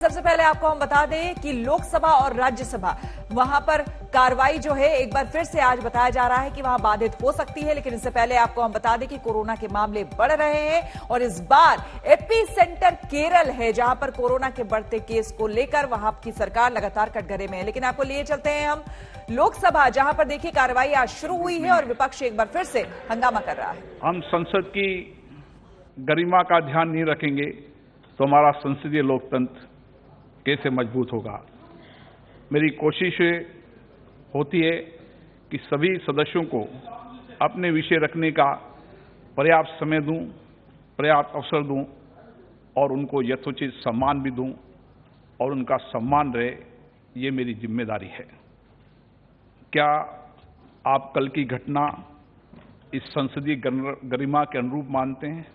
सबसे पहले आपको हम बता दें कि लोकसभा और राज्यसभा वहां पर कार्रवाई जो है एक बार फिर से आज बताया जा रहा है कि वहां बाधित हो सकती है, लेकिन इससे पहले आपको हम बता दें कि कोरोना के मामले बढ़ रहे हैं और इस बार एपी सेंटर केरल है, जहां पर कोरोना के बढ़ते केस को लेकर वहां की सरकार लगातार कटघरे में है। लेकिन आपको लिए चलते हैं हम लोकसभा, जहां पर देखिए कार्रवाई आज शुरू हुई है और विपक्ष एक बार फिर से हंगामा कर रहा है। हम संसद की गरिमा का ध्यान नहीं रखेंगे तो हमारा संसदीय लोकतंत्र कैसे मजबूत होगा। मेरी कोशिश होती है कि सभी सदस्यों को अपने विषय रखने का पर्याप्त समय दूं, पर्याप्त अवसर दूं और उनको यथोचित सम्मान भी दूं और उनका सम्मान रहे, ये मेरी जिम्मेदारी है। क्या आप कल की घटना इस संसदीय गरिमा के अनुरूप मानते हैं?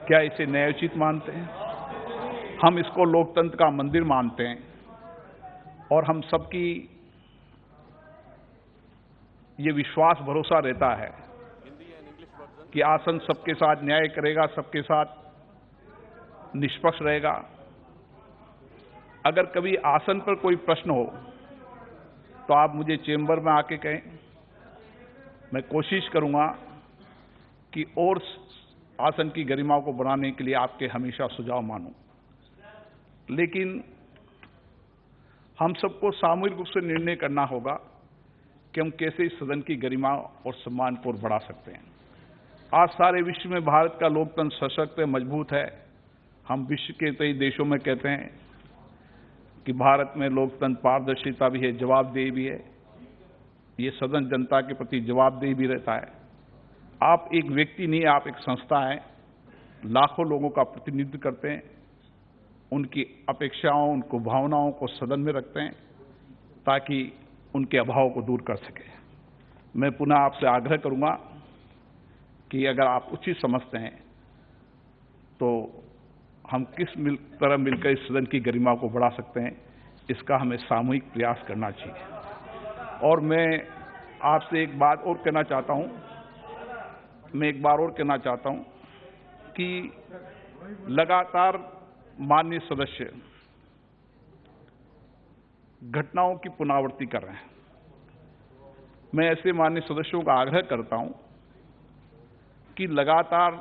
क्या इसे न्यायोचित मानते हैं? हम इसको लोकतंत्र का मंदिर मानते हैं और हम सबकी ये विश्वास भरोसा रहता है कि आसन सबके साथ न्याय करेगा, सबके साथ निष्पक्ष रहेगा। अगर कभी आसन पर कोई प्रश्न हो तो आप मुझे चेंबर में आके कहें, मैं कोशिश करूंगा कि और आसन की गरिमा को बढ़ाने के लिए आपके हमेशा सुझाव मानूं। लेकिन हम सबको सामूहिक रूप से निर्णय करना होगा कि हम कैसे इस सदन की गरिमा और सम्मान को बढ़ा सकते हैं। आज सारे विश्व में भारत का लोकतंत्र सशक्त है, मजबूत है। हम विश्व के कई देशों में कहते हैं कि भारत में लोकतंत्र पारदर्शिता भी है, जवाबदेही भी है। ये सदन जनता के प्रति जवाबदेही भी रहता है। आप एक व्यक्ति नहीं, आप एक संस्था है, लाखों लोगों का प्रतिनिधित्व करते हैं। उनकी अपेक्षाओं, उनको भावनाओं को सदन में रखते हैं ताकि उनके अभाव को दूर कर सके। मैं पुनः आपसे आग्रह करूंगा कि अगर आप उचित समझते हैं तो हम किस तरह मिलकर इस सदन की गरिमा को बढ़ा सकते हैं, इसका हमें सामूहिक प्रयास करना चाहिए। और मैं आपसे एक बात और कहना चाहता हूं, कि लगातार माननीय सदस्य घटनाओं की पुनरावृत्ति कर रहे हैं। मैं ऐसे माननीय सदस्यों का आग्रह करता हूं कि लगातार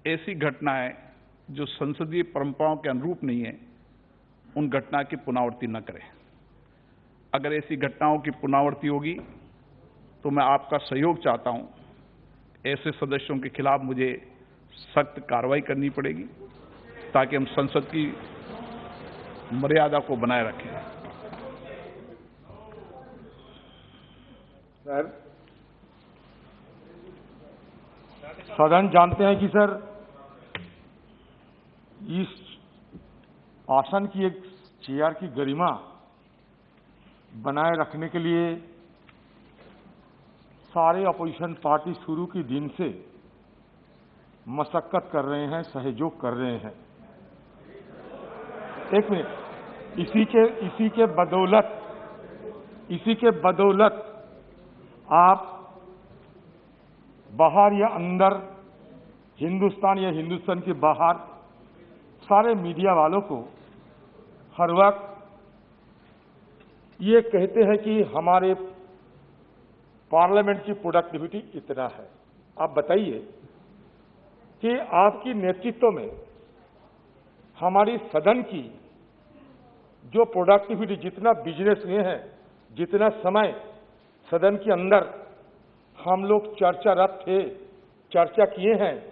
ऐसी घटनाएं जो संसदीय परंपराओं के अनुरूप नहीं है, उन घटना की पुनरावृत्ति न करें। अगर ऐसी घटनाओं की पुनरावृत्ति होगी तो मैं आपका सहयोग चाहता हूं। ऐसे सदस्यों के खिलाफ मुझे सख्त कार्रवाई करनी पड़ेगी ताकि हम संसद की मर्यादा को बनाए रखें। सर, सदन जानते हैं कि सर इस आसन की एक चेयर की गरिमा बनाए रखने के लिए सारे अपोजिशन पार्टी शुरू के दिन से मशक्कत कर रहे हैं, सहयोग कर रहे हैं। एक मिनट, इसी के बदौलत आप बाहर या अंदर, हिंदुस्तान या हिंदुस्तान के बाहर सारे मीडिया वालों को हर वक्त ये कहते हैं कि हमारे पार्लियामेंट की प्रोडक्टिविटी इतना है। आप बताइए कि आपकी नेतृत्व में हमारी सदन की जो प्रोडक्टिविटी, जितना बिजनेस में है, जितना समय सदन के अंदर हम लोग चर्चारत थे, चर्चा किए हैं,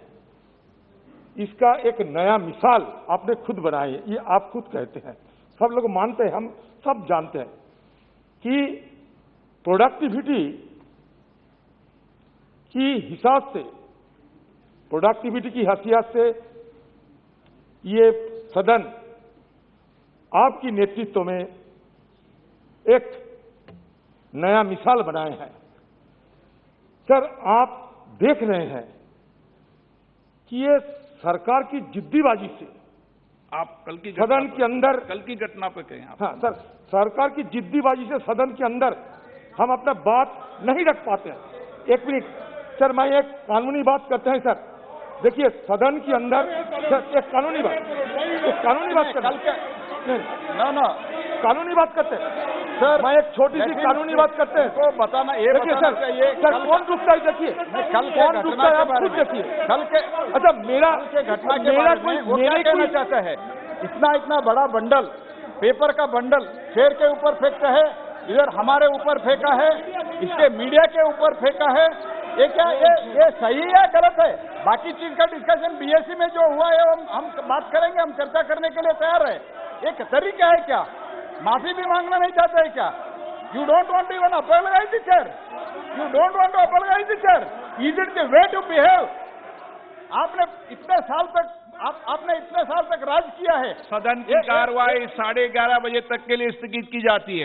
इसका एक नया मिसाल आपने खुद बनाई है। ये आप खुद कहते हैं, सब लोग मानते हैं, हम सब जानते हैं कि प्रोडक्टिविटी की हिसाब से, प्रोडक्टिविटी की हैसियत से ये सदन आपकी नेतृत्व में एक नया मिसाल बनाए हैं। सर, आप देख रहे हैं कि ये सरकार की जिद्दीबाजी से, आप कल की सदन के अंदर, कल की घटना पे कहें आप। हाँ सर, सरकार की जिद्दीबाजी से सदन के अंदर हम अपना बात नहीं रख पाते हैं। एक मिनट सर, मैं एक कानूनी बात करते हैं सर। देखिए, सदन के अंदर एक कानूनी बात, कानूनी बात कर ना कानूनी बात करते हैं सर, मैं एक छोटी सी कानूनी बात करते हैं को बताना ये देखिए बताना सर, चाहिए सर कौन रुकता है देखिए, कल के कौन घटना रुकता है के आप बारे खुद में देखिए। कल के अच्छा मेरा घटना के मेरा बारे कोई में वो क्या मेरे कहना कोई चाहता है? इतना बड़ा बंडल, पेपर का बंडल शेर के ऊपर फेंकता है, इधर हमारे ऊपर फेंका है, इसके मीडिया के ऊपर फेंका है। ये क्या ये सही है गलत है? बाकी चीज का डिस्कशन बीएससी में जो हुआ है हम बात करेंगे, हम चर्चा करने के लिए तैयार है। एक तरीका है क्या? माफी भी मांगना नहीं चाहते है क्या? You don't want even apologise the chair, you don't want to apologise the chair, is it the way to behave? आपने इतने साल तक राज किया है। सदन की कार्रवाई 11:30 बजे तक के लिए स्थगित की जाती है।